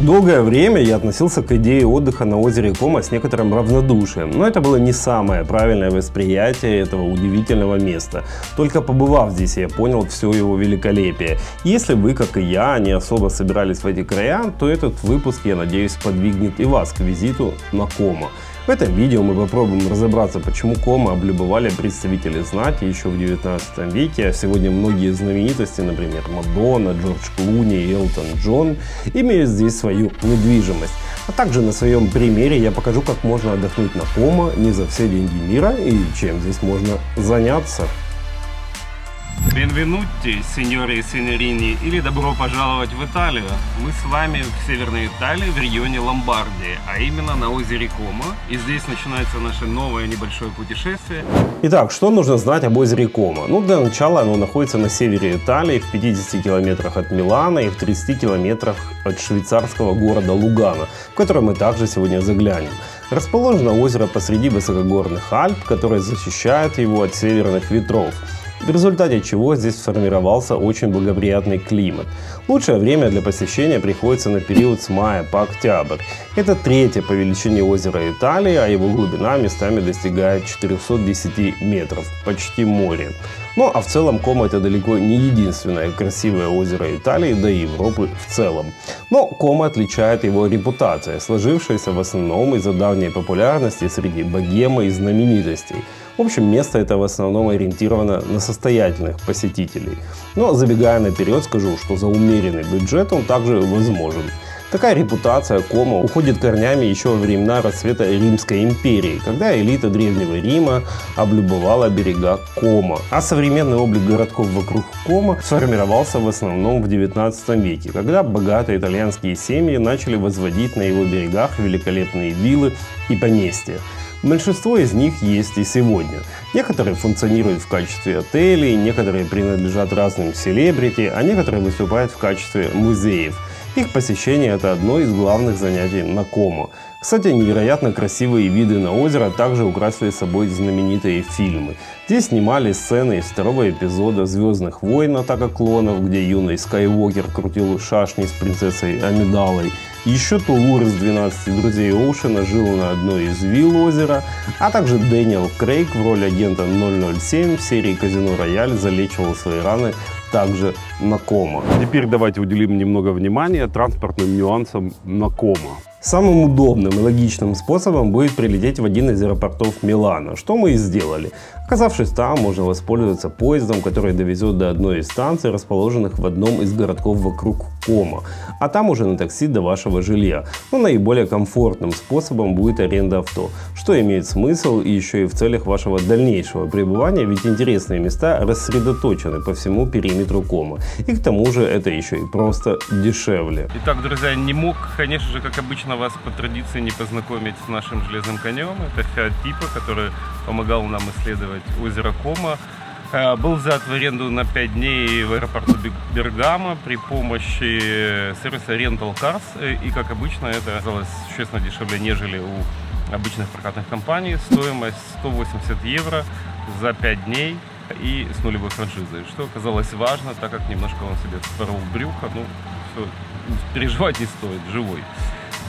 Долгое время я относился к идее отдыха на озере Кома с некоторым равнодушием, но это было не самое правильное восприятие этого удивительного места. Только побывав здесь, я понял все его великолепие. Если вы, как и я, не особо собирались в эти края, то этот выпуск, я надеюсь, подвигнет и вас к визиту на Кома. В этом видео мы попробуем разобраться, почему Кома облюбовали представители знати еще в 19 веке, а сегодня многие знаменитости, например, Мадонна, Джордж Клуни и Элтон Джон, имеют здесь свою недвижимость. А также на своем примере я покажу, как можно отдохнуть на Кома не за все деньги мира и чем здесь можно заняться. Бенвенутти, сеньоры и сеньорини, или добро пожаловать в Италию. Мы с вами в Северной Италии, в регионе Ломбардии, а именно на озере Кома. И здесь начинается наше новое небольшое путешествие. Итак, что нужно знать об озере Кома? Ну, для начала оно находится на севере Италии, в 50 километрах от Милана и в 30 километрах от швейцарского города Лугано, в который мы также сегодня заглянем. Расположено озеро посреди высокогорных Альп, которые защищают его от северных ветров, в результате чего здесь сформировался очень благоприятный климат. Лучшее время для посещения приходится на период с мая по октябрь. Это третье по величине озеро Италии, а его глубина местами достигает 410 метров, почти море. Ну а в целом Кома — это далеко не единственное красивое озеро Италии, да и Европы в целом. Но Кома отличает его репутация, сложившаяся в основном из-за давней популярности среди богемы и знаменитостей. В общем, место это в основном ориентировано на состоятельных посетителей. Но забегая наперед, скажу, что за умеренный бюджет он также возможен. Такая репутация Кома уходит корнями еще во времена расцвета Римской империи, когда элита Древнего Рима облюбовала берега Кома. А современный облик городков вокруг Кома сформировался в основном в 19 веке, когда богатые итальянские семьи начали возводить на его берегах великолепные виллы и поместья. Большинство из них есть и сегодня. Некоторые функционируют в качестве отелей, некоторые принадлежат разным селебрити, а некоторые выступают в качестве музеев. Их посещение – это одно из главных занятий на Кома. Кстати, невероятно красивые виды на озеро также украсили собой знаменитые фильмы. Здесь снимали сцены из второго эпизода «Звездных войн. Атака клонов», где юный Скайуокер крутил шашни с принцессой Амидалой. Еще Тулур из «12 друзей Оушена» жил на одной из вилл озера, а также Дэниел Крейг в роли агента 007 в серии «Казино Рояль» залечивал свои раны также на Кома. Теперь давайте уделим немного внимания транспортным нюансам на Кома. Самым удобным и логичным способом будет прилететь в один из аэропортов Милана, что мы и сделали. Оказавшись там, можно воспользоваться поездом, который довезет до одной из станций, расположенных в одном из городков вокруг Кома, а там уже на такси до вашего жилья. Но наиболее комфортным способом будет аренда авто, что имеет смысл и еще и в целях вашего дальнейшего пребывания, ведь интересные места рассредоточены по всему периметру Кома. И к тому же это еще и просто дешевле. Итак, друзья, не мог, конечно же, как обычно, вас по традиции не познакомить с нашим железным конем. Это Fiat Tipo, который помогал нам исследовать озеро Кома. Был взят в аренду на 5 дней в аэропорту Бергамо при помощи сервиса Rental Cars. И, как обычно, это оказалось существенно дешевле, нежели у обычных прокатных компаний. Стоимость 180 евро за 5 дней и с нулевой франшизой, что оказалось важно, так как немножко он себе вспорол брюхо. Ну, все, переживать не стоит, живой.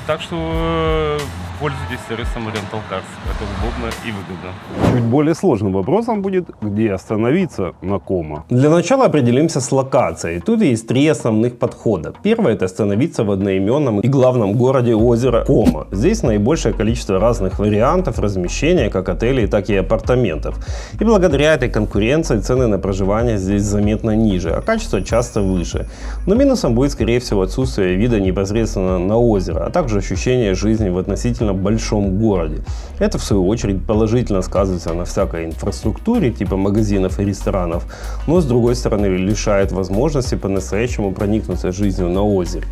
Так что пользуйтесь сервисом Rental Cars. Это удобно и выгодно. Чуть более сложным вопросом будет, где остановиться на Кома. Для начала определимся с локацией. Тут есть 3 основных подхода. Первое – это остановиться в одноименном и главном городе озера Кома. Здесь наибольшее количество разных вариантов размещения как отелей, так и апартаментов. И благодаря этой конкуренции цены на проживание здесь заметно ниже, а качество часто выше. Но минусом будет, скорее всего, отсутствие вида непосредственно на озеро, а также ощущение жизни в относительно большом городе. Это в свою очередь положительно сказывается на всякой инфраструктуре типа магазинов и ресторанов, но с другой стороны лишает возможности по-настоящему проникнуться жизнью на озере.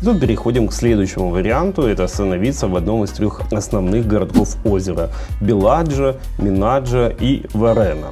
И тут переходим к следующему варианту, это остановиться в одном из 3 основных городков озера – Беладжо, Минаджо и Варена.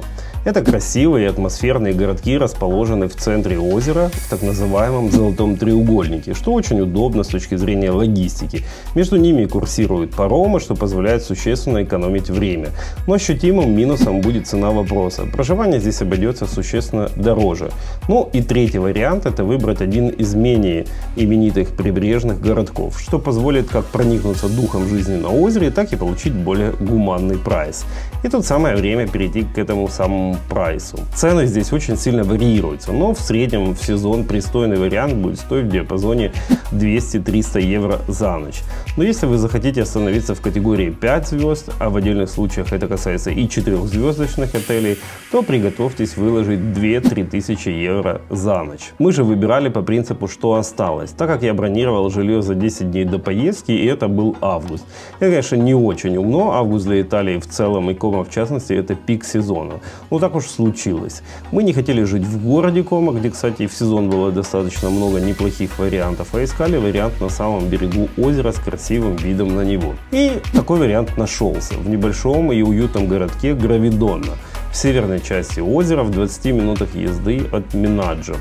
Это красивые и атмосферные городки расположены в центре озера, в так называемом золотом треугольнике, что очень удобно с точки зрения логистики. Между ними курсируют паромы, что позволяет существенно экономить время. Но ощутимым минусом будет цена вопроса. Проживание здесь обойдется существенно дороже. Ну и третий вариант — это выбрать один из менее именитых прибрежных городков, что позволит как проникнуться духом жизни на озере, так и получить более гуманный прайс. И тут самое время перейти к этому самому прайсу. Цены здесь очень сильно варьируются, но в среднем в сезон пристойный вариант будет стоить в диапазоне 200-300 евро за ночь. Но если вы захотите остановиться в категории 5 звезд, а в отдельных случаях это касается и 4-звездочных отелей, то приготовьтесь выложить 2-3 тысячи евро за ночь. Мы же выбирали по принципу, что осталось, так как я бронировал жилье за 10 дней до поездки, и это был август. Это, конечно, не очень умно, август для Италии в целом и Кома в частности это пик сезона. Но так уж случилось. Мы не хотели жить в городе Кома, где, кстати, в сезон было достаточно много неплохих вариантов, а искали вариант на самом берегу озера с красивым видом на него. И такой вариант нашелся в небольшом и уютном городке Гравидонна, в северной части озера, в 20 минутах езды от Минаджо.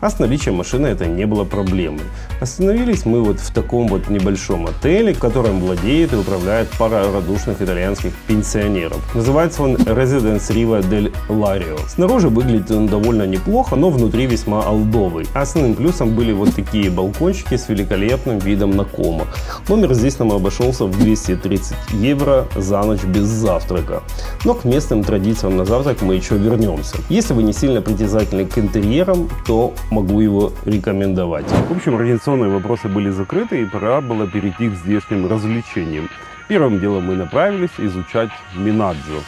А с наличием машины это не было проблемой. Остановились мы вот в таком вот небольшом отеле, которым владеет и управляет пара радушных итальянских пенсионеров. Называется он Residence Riva del Lario. Снаружи выглядит он довольно неплохо, но внутри весьма олдовый. А основным плюсом были вот такие балкончики с великолепным видом на Комо. Номер здесь нам обошелся в 230 евро за ночь без завтрака. Но к местным традициям на завтрак мы еще вернемся. Если вы не сильно притязательны к интерьерам, то могу его рекомендовать. В общем, организационные вопросы были закрыты, и пора было перейти к здешним развлечениям. Первым делом мы направились изучать Минаджо.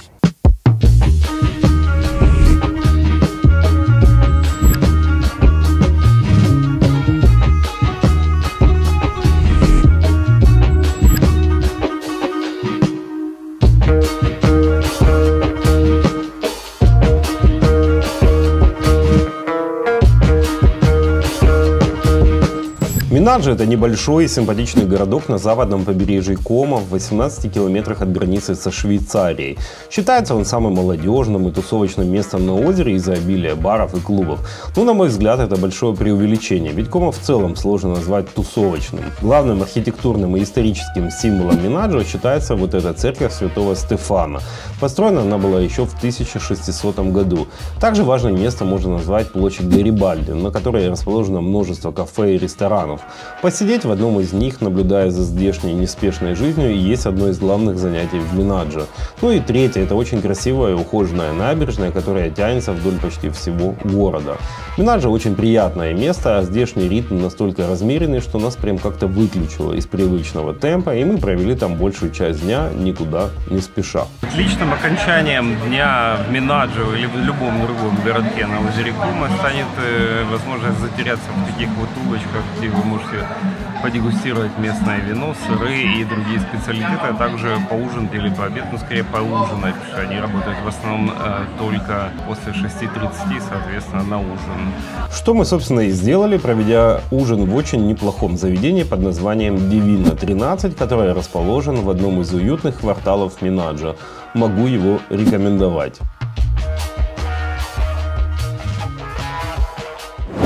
Минаджо — это небольшой и симпатичный городок на западном побережье Комо в 18 километрах от границы со Швейцарией. Считается он самым молодежным и тусовочным местом на озере из-за обилия баров и клубов. Но, на мой взгляд, это большое преувеличение, ведь Комо в целом сложно назвать тусовочным. Главным архитектурным и историческим символом Минаджо считается вот эта церковь Святого Стефана. Построена она была еще в 1600 году. Также важным местом можно назвать площадь Гарибальди, на которой расположено множество кафе и ресторанов. Посидеть в одном из них, наблюдая за здешней неспешной жизнью, есть одно из главных занятий в Минаджо. Ну и третье — это очень красивая и ухоженная набережная, которая тянется вдоль почти всего города. Минаджо очень приятное место, а здешний ритм настолько размеренный, что нас прям как-то выключило из привычного темпа, и мы провели там большую часть дня, никуда не спеша. Отличным окончанием дня в Минаджо или в любом другом городке на озере Комо станет возможность затеряться в таких вот улочках, где вы можете подегустировать местное вино, сыры и другие специалитеты, а также поужинать или пообедать, ну скорее поужинать, потому что они работают в основном только после 6:30, соответственно, на ужин. Что мы, собственно, и сделали, проведя ужин в очень неплохом заведении под названием Divina 13, которое расположено в одном из уютных кварталов Минаджо. Могу его рекомендовать.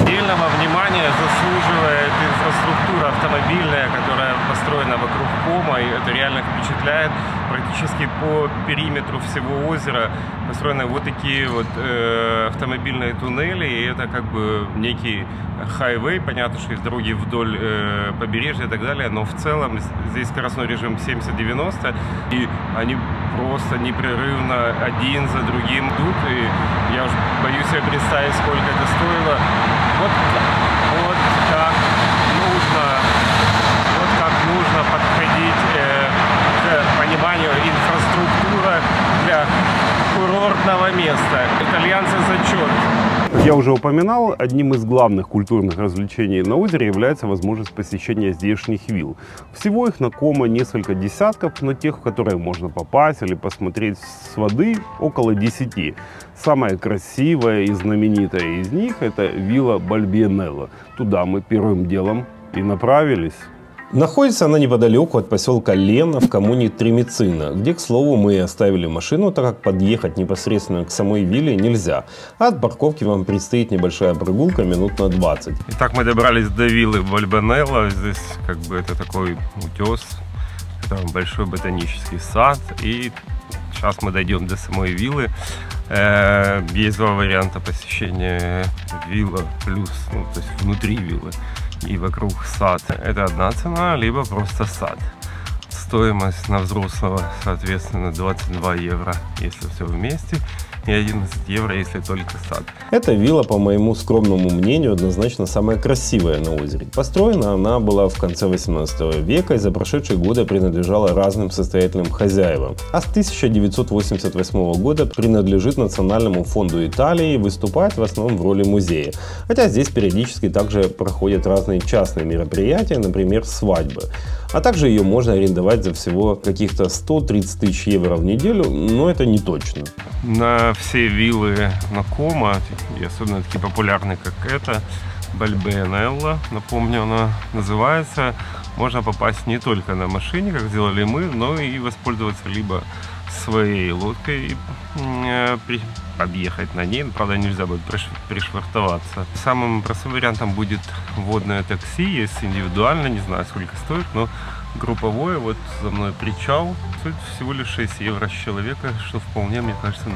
Отдельного внимания заслуживает инфраструктура автомобильная, которая построена вокруг Комо, и это реально впечатляет. Практически по периметру всего озера построены вот такие вот автомобильные туннели, и это как бы некий хайвей. Понятно, что есть дороги вдоль побережья и так далее, но в целом здесь скоростной режим 70-90, и они просто непрерывно один за другим идут, и я уже боюсь себе представить, сколько это стоило. Вот как нужно подходить к пониманию инфраструктуры для курортного места. Итальянцы зачет. Как я уже упоминал, одним из главных культурных развлечений на озере является возможность посещения здешних вилл. Всего их на Комо несколько десятков, но тех, в которые можно попасть или посмотреть с воды, около 10. Самая красивая и знаменитая из них — это вилла Бальбиенелло. Туда мы первым делом и направились. Находится она неподалеку от поселка Лена в коммуне Тремицина, где, к слову, мы оставили машину, так как подъехать непосредственно к самой вилле нельзя. А от парковки вам предстоит небольшая прогулка минут на 20. Итак, мы добрались до виллы Бальбианелла. Здесь как бы это такой утес, там большой ботанический сад. И сейчас мы дойдем до самой виллы. Есть два варианта посещения: вилла плюс, ну, то есть внутри виллы и вокруг сад. Это одна цена, либо просто сад. Стоимость на взрослого, соответственно, 22 евро, если все вместе, и 11 евро, если только сад. Эта вилла, по моему скромному мнению, однозначно самая красивая на озере. Построена она была в конце 18 века и за прошедшие годы принадлежала разным состоятельным хозяевам. А с 1988 года принадлежит Национальному фонду Италии и выступает в основном в роли музея. Хотя здесь периодически также проходят разные частные мероприятия, например, свадьбы. А также ее можно арендовать за всего каких-то 130 тысяч евро в неделю, но это не точно. На все виллы на Комо, и особенно такие популярные, как эта, Бальбианелла, напомню, она называется, можно попасть не только на машине, как сделали мы, но и воспользоваться либо своей лодкой, объехать на ней, правда нельзя будет пришвартоваться. Самым простым вариантом будет водное такси, есть индивидуально, не знаю сколько стоит, но групповое, вот за мной причал, стоит всего лишь 6 евро с человека, что вполне, мне кажется,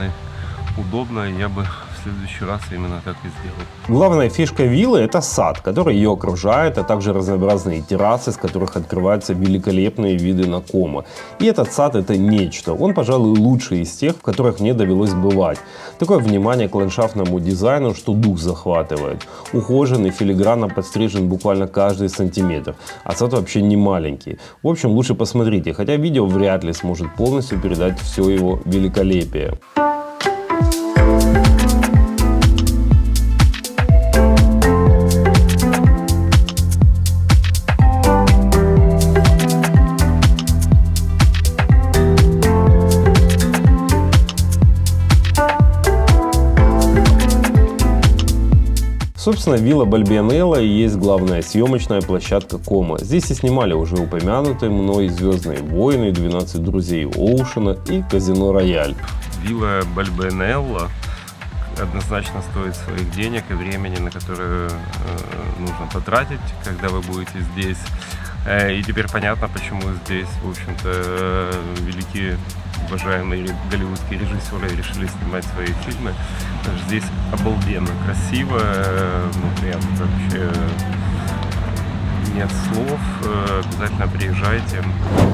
удобно, и я бы в следующий раз именно так и сделал. Главная фишка виллы – это сад, который ее окружает, а также разнообразные террасы, с которых открываются великолепные виды на Комо. И этот сад – это нечто. Он, пожалуй, лучший из тех, в которых мне довелось бывать. Такое внимание к ландшафтному дизайну, что дух захватывает. Ухоженный, филигранно подстрижен буквально каждый сантиметр. А сад вообще не маленький. В общем, лучше посмотрите, хотя видео вряд ли сможет полностью передать все его великолепие. Собственно, вилла Бальбианелла и есть главная съемочная площадка Комо. Здесь и снимали уже упомянутые мной «Звездные войны», «12 друзей Оушена» и «Казино Рояль». Вилла Бальбианелла однозначно стоит своих денег и времени, на которые нужно потратить, когда вы будете здесь. И теперь понятно, почему здесь, в общем-то, великие, уважаемые голливудские режиссеры решили снимать свои фильмы. Здесь обалденно красиво, ну прям вообще нет слов, обязательно приезжайте.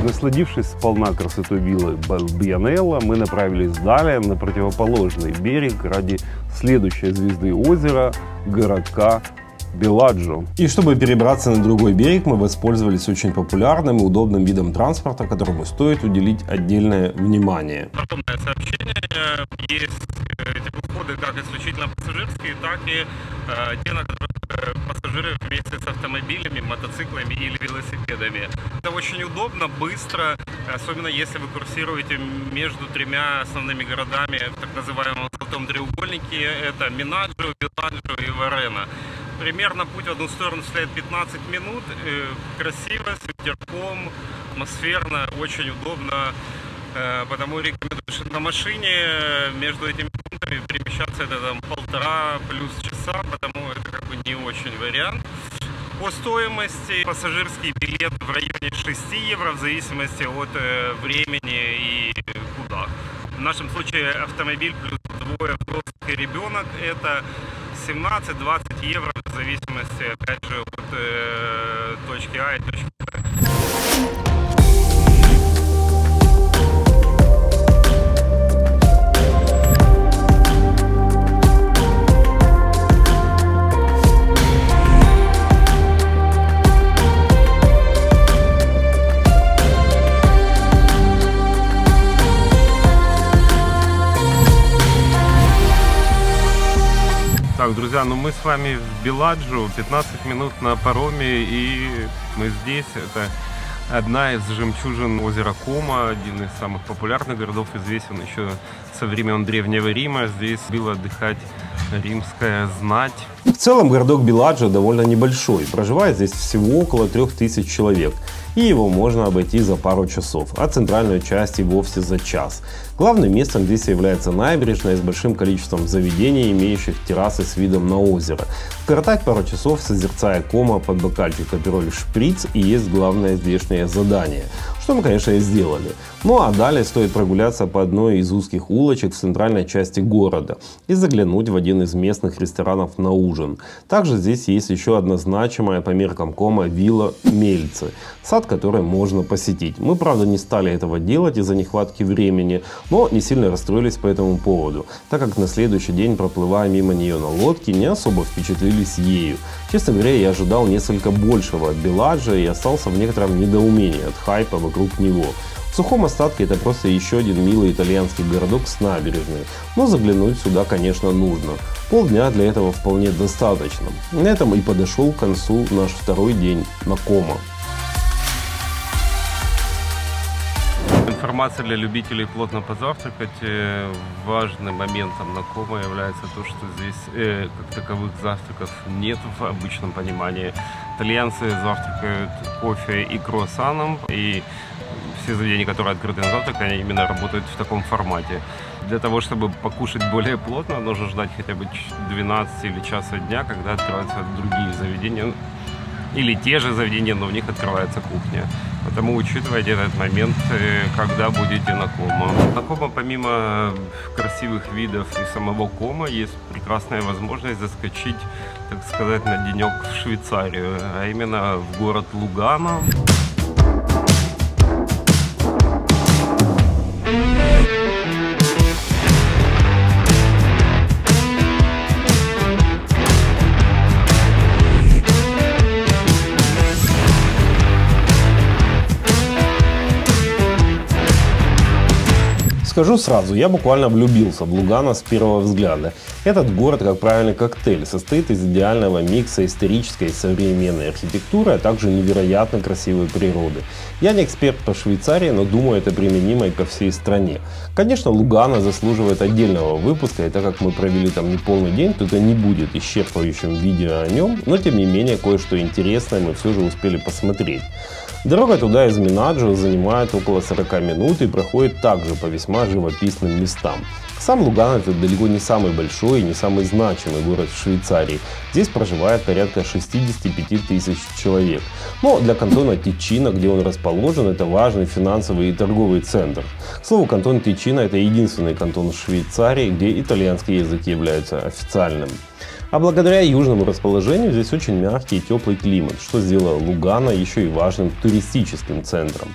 Насладившись сполна красотой виллы Бальбианелла, мы направились далее на противоположный берег ради следующей звезды озера, городка Беладжо. И чтобы перебраться на другой берег, мы воспользовались очень популярным и удобным видом транспорта, которому стоит уделить отдельное внимание. Подобное сообщение. Есть теплоходы как исключительно пассажирские, так и те, на которых пассажиры вместе с автомобилями, мотоциклами или велосипедами. Это очень удобно, быстро, особенно если вы курсируете между тремя основными городами в так называемом золотом треугольнике. Это Минаджо, Беладжо и Варена. Примерно путь в одну сторону составляет 15 минут. Красиво, с ветерком, атмосферно, очень удобно. Потому рекомендую, что на машине между этими пунктами перемещаться это там 1,5 плюс часа, потому это как бы не очень вариант. По стоимости пассажирский билет в районе 6 евро в зависимости от времени и куда. В нашем случае автомобиль плюс двое взрослых и ребенок это 17-20 евро в зависимости, опять же, от точки А и точки Б. Так, друзья, ну мы с вами в Беладжо, 15 минут на пароме, и мы здесь. Это одна из жемчужин озера Комо, один из самых популярных городов, известен еще со времен Древнего Рима. Здесь любил отдыхать римская знать. В целом городок Беладжио довольно небольшой, проживает здесь всего около 3000 человек, и его можно обойти за пару часов, а центральную часть и вовсе за час. Главным местом здесь является набережная с большим количеством заведений, имеющих террасы с видом на озеро. Коротать пару часов, созерцая Комо под бокальчик апероль шприц, и есть главное здешнее задание, что мы, конечно, и сделали. Ну а далее стоит прогуляться по одной из узких улочек в центральной части города и заглянуть в один из местных ресторанов на ужин. Также здесь есть еще одна значимая по меркам Комо вилла Мельцы, сад, который можно посетить. Мы, правда, не стали этого делать из-за нехватки времени, но не сильно расстроились по этому поводу, так как на следующий день, проплывая мимо нее на лодке, не особо впечатлились ею. Честно говоря, я ожидал несколько большего от Беладжио и остался в некотором недоумении от хайпа вокруг него. В сухом остатке это просто еще один милый итальянский городок с набережной, но заглянуть сюда, конечно, нужно. Полдня для этого вполне достаточно. На этом и подошел к концу наш второй день на Комо. Информация для любителей плотно позавтракать. Важным моментом на Комо является то, что здесь как таковых завтраков нет в обычном понимании. Итальянцы завтракают кофе и круассаном, и все заведения, которые открыты на завтрак, они именно работают в таком формате. Для того, чтобы покушать более плотно, нужно ждать хотя бы 12 или часа дня, когда открываются другие заведения, или те же заведения, но в них открывается кухня. Потому учитывайте этот момент, когда будете на Комо. На Комо помимо красивых видов и самого Комо есть прекрасная возможность заскочить, так сказать, на денек в Швейцарию, а именно в город Лугано. Скажу сразу, я буквально влюбился в Лугано с первого взгляда. Этот город, как правильный коктейль, состоит из идеального микса исторической и современной архитектуры, а также невероятно красивой природы. Я не эксперт по Швейцарии, но думаю, это применимо и ко всей стране. Конечно, Лугано заслуживает отдельного выпуска, и так как мы провели там неполный день, то это не будет исчерпывающим видео о нем, но тем не менее кое-что интересное мы все же успели посмотреть. Дорога туда из Менаджио занимает около 40 минут и проходит также по весьма живописным местам. Сам Лугано — это далеко не самый большой и не самый значимый город в Швейцарии. Здесь проживает порядка 65 тысяч человек. Но для кантона Тичино, где он расположен, это важный финансовый и торговый центр. К слову, кантон Тичино — это единственный кантон в Швейцарии, где итальянский язык является официальным. А благодаря южному расположению здесь очень мягкий и теплый климат, что сделало Лугано еще и важным туристическим центром.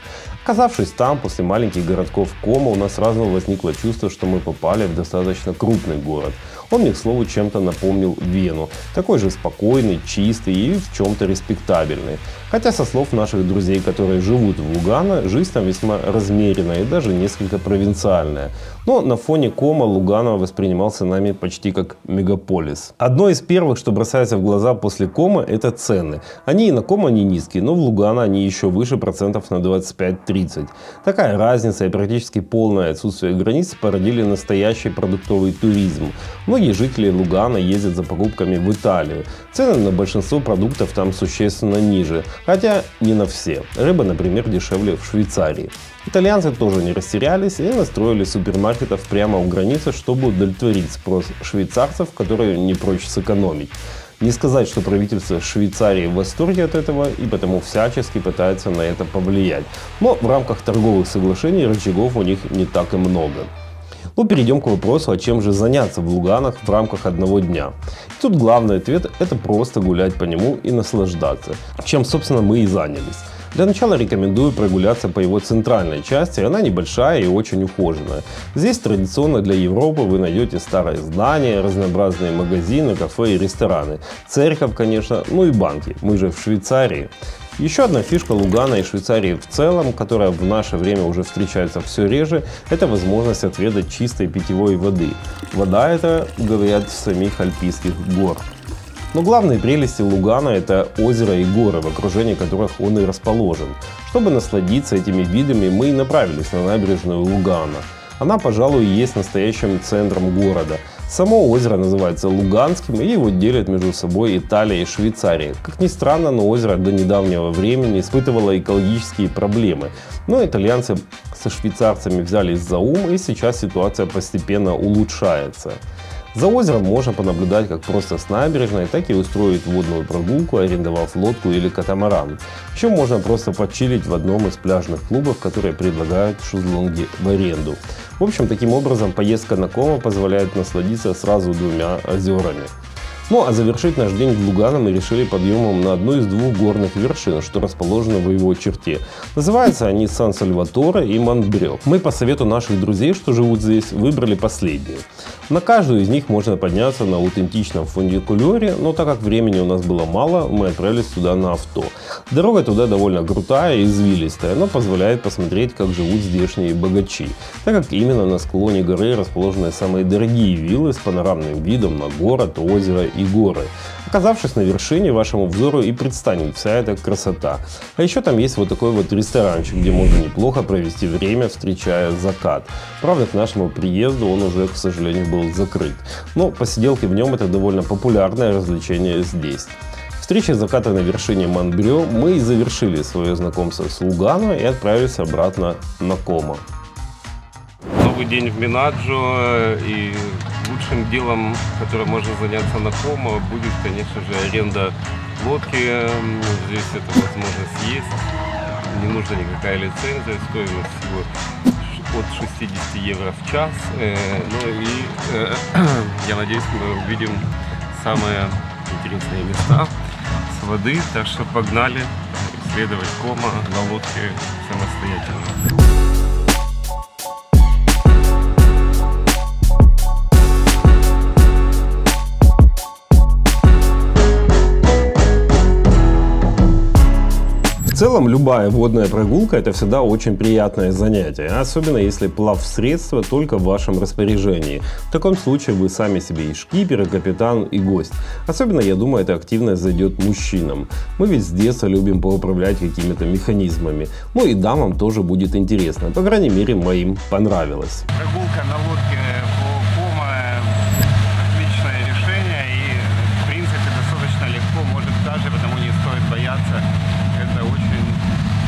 Оказавшись там, после маленьких городков Комо, у нас сразу возникло чувство, что мы попали в достаточно крупный город. Он мне, к слову, чем-то напомнил Вену. Такой же спокойный, чистый и в чем-то респектабельный. Хотя, со слов наших друзей, которые живут в Лугано, жизнь там весьма размеренная и даже несколько провинциальная. Но на фоне Комо Лугано воспринимался нами почти как мегаполис. Одно из первых, что бросается в глаза после Комо, это цены. Они и на Комо не низкие, но в Лугано они еще выше процентов на 25-30. Такая разница и практически полное отсутствие границ породили настоящий продуктовый туризм. Многие жители Лугано ездят за покупками в Италию. Цены на большинство продуктов там существенно ниже, хотя не на все. Рыба, например, дешевле в Швейцарии. Итальянцы тоже не растерялись и настроили супермаркетов прямо у границы, чтобы удовлетворить спрос швейцарцев, которые не прочь сэкономить. Не сказать, что правительство Швейцарии в восторге от этого и потому всячески пытается на это повлиять. Но в рамках торговых соглашений рычагов у них не так и много. Но перейдем к вопросу, а чем же заняться в Лугано в рамках одного дня. И тут главный ответ – это просто гулять по нему и наслаждаться, чем, собственно, мы и занялись. Для начала рекомендую прогуляться по его центральной части, она небольшая и очень ухоженная. Здесь традиционно для Европы вы найдете старые здания, разнообразные магазины, кафе и рестораны, церковь, конечно, ну и банки, мы же в Швейцарии. Еще одна фишка Лугано и Швейцарии в целом, которая в наше время уже встречается все реже, это возможность отведать чистой питьевой воды. Вода эта, говорят, с самих Альпийских гор. Но главные прелести Лугано – это озеро и горы, в окружении которых он и расположен. Чтобы насладиться этими видами, мы и направились на набережную Лугано. Она, пожалуй, и есть настоящим центром города. Само озеро называется Луганским, и его делят между собой Италия и Швейцария. Как ни странно, но озеро до недавнего времени испытывало экологические проблемы. Но итальянцы со швейцарцами взялись за ум, и сейчас ситуация постепенно улучшается. За озером можно понаблюдать как просто с набережной, так и устроить водную прогулку, арендовав лодку или катамаран. Еще можно просто почилить в одном из пляжных клубов, которые предлагают шезлонги в аренду. В общем, таким образом поездка на Комо позволяет насладиться сразу двумя озерами. Ну а завершить наш день в Лугано мы решили подъемом на одну из двух горных вершин, что расположены в его черте. Называются они Сан-Сальваторе и Монтбрё. Мы по совету наших друзей, что живут здесь, выбрали последнюю. На каждую из них можно подняться на аутентичном фуникулере, но так как времени у нас было мало, мы отправились туда на авто. Дорога туда довольно крутая и извилистая, но позволяет посмотреть, как живут здешние богачи, так как именно на склоне горы расположены самые дорогие виллы с панорамным видом на город, озеро и горы. Оказавшись на вершине, вашему взору и предстанет вся эта красота. А еще там есть вот такой вот ресторанчик, где можно неплохо провести время, встречая закат. Правда, к нашему приезду он уже, к сожалению, был закрыт. Но посиделки в нем — это довольно популярное развлечение здесь. Встречей заката на вершине Монтбрё мы и завершили свое знакомство с Лугано и отправились обратно на Комо. Новый день в Минаджо, и лучшим делом, которым можно заняться на Комо, будет, конечно же, аренда лодки. Здесь эта возможность есть, не нужна никакая лицензия, стоимость всего от 60 евро в час. Ну и я надеюсь, мы увидим самые интересные места с воды, так что погнали исследовать Комо на лодке самостоятельно. В целом, любая водная прогулка — это всегда очень приятное занятие, особенно если плавсредство только в вашем распоряжении. В таком случае вы сами себе и шкипер, и капитан, и гость. Особенно, я думаю, эта активность зайдет мужчинам. Мы ведь с детства любим поуправлять какими-то механизмами. Ну и дамам тоже будет интересно. По крайней мере, моим понравилось. Прогулка на лодке по Комо — отличное решение, и в принципе достаточно легко, может даже, потому не стоит бояться. Это очень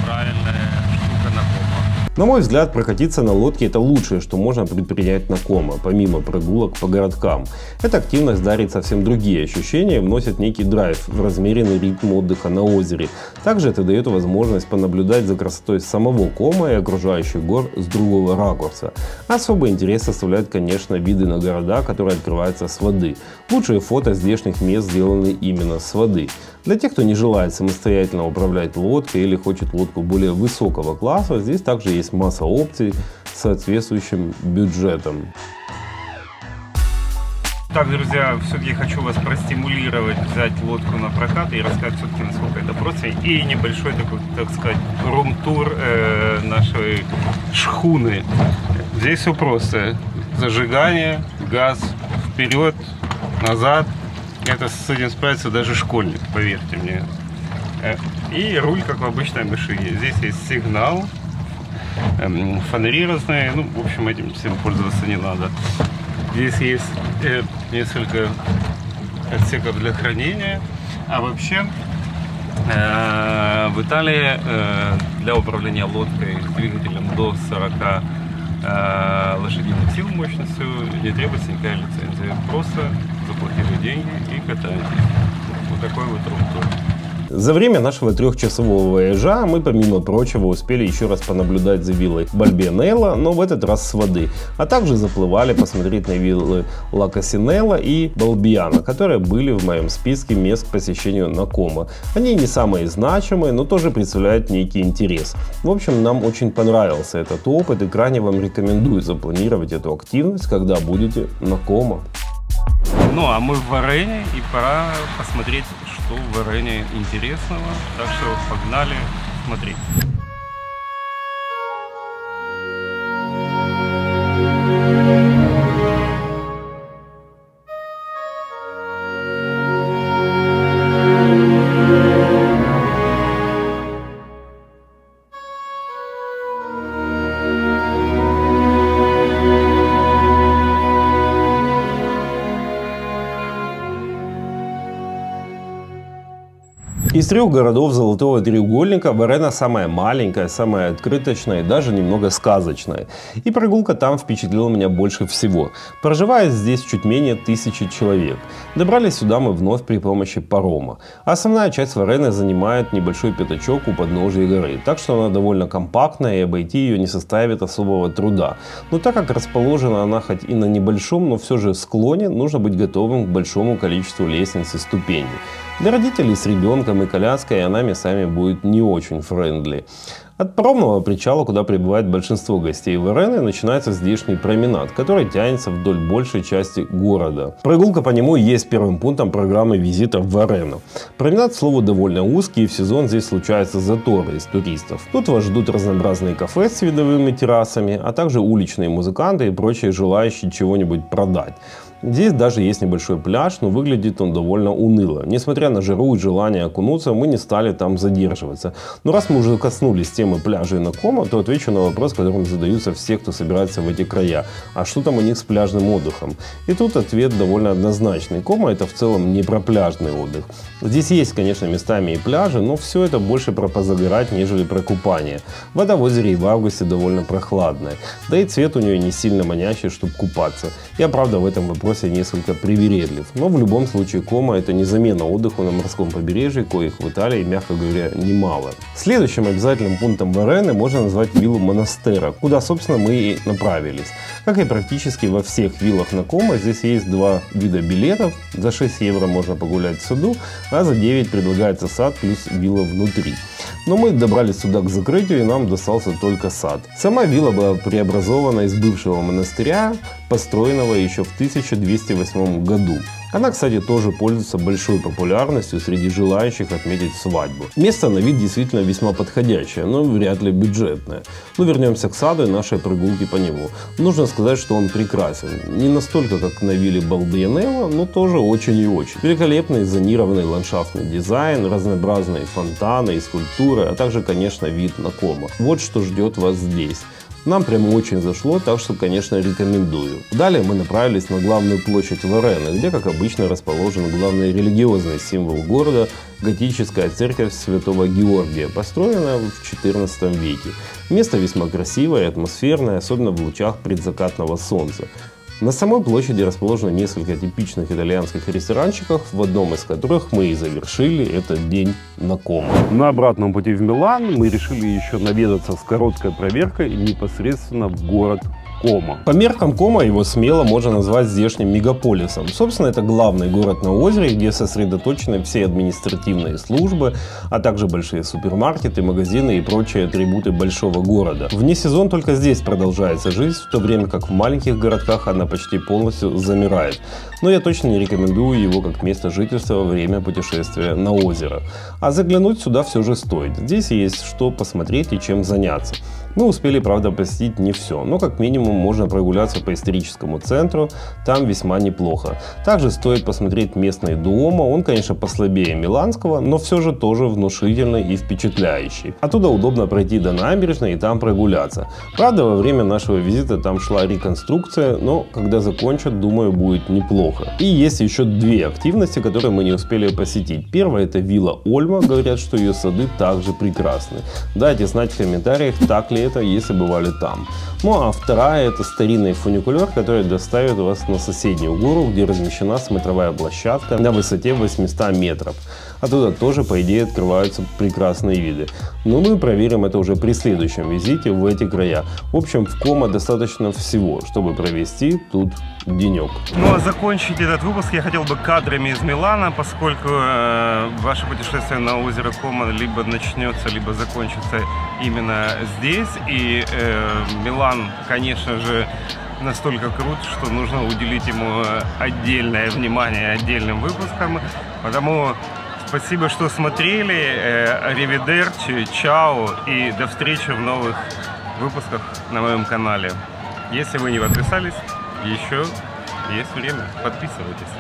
правильная штука на Комо. На мой взгляд, прокатиться на лодке — это лучшее, что можно предпринять на Комо, помимо прогулок по городкам. Эта активность дарит совсем другие ощущения и вносит некий драйв в размеренный ритм отдыха на озере. Также это дает возможность понаблюдать за красотой самого Комо и окружающих гор с другого ракурса. Особый интерес составляют, конечно, виды на города, которые открываются с воды. Лучшие фото здешних мест сделаны именно с воды. Для тех, кто не желает самостоятельно управлять лодкой или хочет лодку более высокого класса, здесь также есть масса опций с соответствующим бюджетом. Так, друзья, все-таки хочу вас простимулировать, взять лодку на прокат и рассказать все-таки, насколько это просто. И небольшой такой, так сказать, рум-тур нашей шхуны. Здесь все просто. Зажигание, газ, вперед, назад. Это с этим справится даже школьник, поверьте мне. И руль, как в обычной машине. Здесь есть сигнал, фонари разные. Ну, в общем, этим всем пользоваться не надо. Здесь есть несколько отсеков для хранения. А вообще, в Италии для управления лодкой с двигателем до 40 лошадиных сил мощностью не требуется никакая лицензия. Просто заплатили деньги и катаетесь. Вот такой вот рум-тур. За время нашего 3-часового вояжа мы, помимо прочего, успели еще раз понаблюдать за виллой Бальбианелла, но в этот раз с воды. А также заплывали посмотреть на виллы Ла Касинелла и Балбиано, которые были в моем списке мест к посещению на Комо. Они не самые значимые, но тоже представляют некий интерес. В общем, нам очень понравился этот опыт и крайне вам рекомендую запланировать эту активность, когда будете на Комо. Ну а мы в Варене, и пора посмотреть, что в Варене интересного. Так что погнали смотреть. Из 3 городов Золотого треугольника Варена самая маленькая, самая открыточная и даже немного сказочная. И прогулка там впечатлила меня больше всего. Проживает здесь чуть менее 1000 человек. Добрались сюда мы вновь при помощи парома. Основная часть Варены занимает небольшой пятачок у подножия горы, так что она довольно компактная и обойти ее не составит особого труда. Но так как расположена она хоть и на небольшом, но все же склоне, нужно быть готовым к большому количеству лестниц и ступеней. Для родителей с ребенком и коляской она местами будет не очень френдли. От паромного причала, куда прибывает большинство гостей Варены, начинается здешний променад, который тянется вдоль большей части города. Прогулка по нему есть первым пунктом программы визита в Варену. Променад, к слову, довольно узкий, и в сезон здесь случаются заторы из туристов. Тут вас ждут разнообразные кафе с видовыми террасами, а также уличные музыканты и прочие желающие чего-нибудь продать. Здесь даже есть небольшой пляж, но выглядит он довольно уныло. Несмотря на жару и желание окунуться, мы не стали там задерживаться. Но раз мы уже коснулись темы пляжей на Комо, то отвечу на вопрос, которым задаются все, кто собирается в эти края. А что там у них с пляжным отдыхом? И тут ответ довольно однозначный. Комо — это в целом не про пляжный отдых. Здесь есть, конечно, местами и пляжи, но все это больше про позагорать, нежели про купание. Вода в озере и в августе довольно прохладная. Да и цвет у нее не сильно манящий, чтобы купаться. Я, правда, в этом вопросе несколько привередлив. Но в любом случае Комо — это не замена отдыху на морском побережье, коих в Италии, мягко говоря, немало. Следующим обязательным пунктом Варены можно назвать виллу Монастера, куда, собственно, мы и направились. Как и практически во всех виллах на Комо, здесь есть 2 вида билетов. За 6 евро можно погулять в саду, а за 9 предлагается сад плюс вилла внутри. Но мы добрались сюда к закрытию, и нам достался только сад. Сама вилла была преобразована из бывшего монастыря, построенного еще в 1208 году. Она, кстати, тоже пользуется большой популярностью среди желающих отметить свадьбу. Место на вид действительно весьма подходящее, но вряд ли бюджетное. Но вернемся к саду и нашей прогулке по нему. Нужно сказать, что он прекрасен. Не настолько, как на вилле Балдиенелло, но тоже очень и очень. Великолепный зонированный ландшафтный дизайн, разнообразные фонтаны и скульптуры, а также, конечно, вид на Комо. Вот что ждет вас здесь. Нам прямо очень зашло, так что, конечно, рекомендую. Далее мы направились на главную площадь Варены, где, как обычно, расположен главный религиозный символ города – готическая церковь Святого Георгия, построенная в XIV веке. Место весьма красивое и атмосферное, особенно в лучах предзакатного солнца. На самой площади расположено несколько типичных итальянских ресторанчиков, в одном из которых мы и завершили этот день на Комо. На обратном пути в Милан мы решили еще наведаться с короткой проверкой непосредственно в город Комо. По меркам Комо его смело можно назвать здешним мегаполисом. Собственно, это главный город на озере, где сосредоточены все административные службы, а также большие супермаркеты, магазины и прочие атрибуты большого города. Вне сезон только здесь продолжается жизнь, в то время как в маленьких городках она почти полностью замирает. Но я точно не рекомендую его как место жительства во время путешествия на озеро. А заглянуть сюда все же стоит. Здесь есть что посмотреть и чем заняться. Мы успели, правда, посетить не все, но как минимум можно прогуляться по историческому центру, там весьма неплохо. Также стоит посмотреть местный Дуомо, он, конечно, послабее миланского, но все же тоже внушительный и впечатляющий. Оттуда удобно пройти до набережной и там прогуляться. Правда, во время нашего визита там шла реконструкция, но когда закончат, думаю, будет неплохо. И есть еще 2 активности, которые мы не успели посетить. Первая — это вилла Ольма, говорят, что ее сады также прекрасны. Дайте знать в комментариях, так ли это, если бывали там. Ну а вторая — это старинный фуникулер, который доставит вас на соседнюю гору, где размещена смотровая площадка на высоте 800 метров. Оттуда тоже, по идее, открываются прекрасные виды. Но мы проверим это уже при следующем визите в эти края. В общем, в Комо достаточно всего, чтобы провести тут денек. Ну а закончить этот выпуск я хотел бы кадрами из Милана, поскольку ваше путешествие на озеро Комо либо начнется, либо закончится именно здесь. И Милан, конечно же, настолько крут, что нужно уделить ему отдельное внимание отдельным выпускам. Потому спасибо, что смотрели. Аривидерчи, чао и до встречи в новых выпусках на моем канале. Если вы не подписались, еще есть время. Подписывайтесь.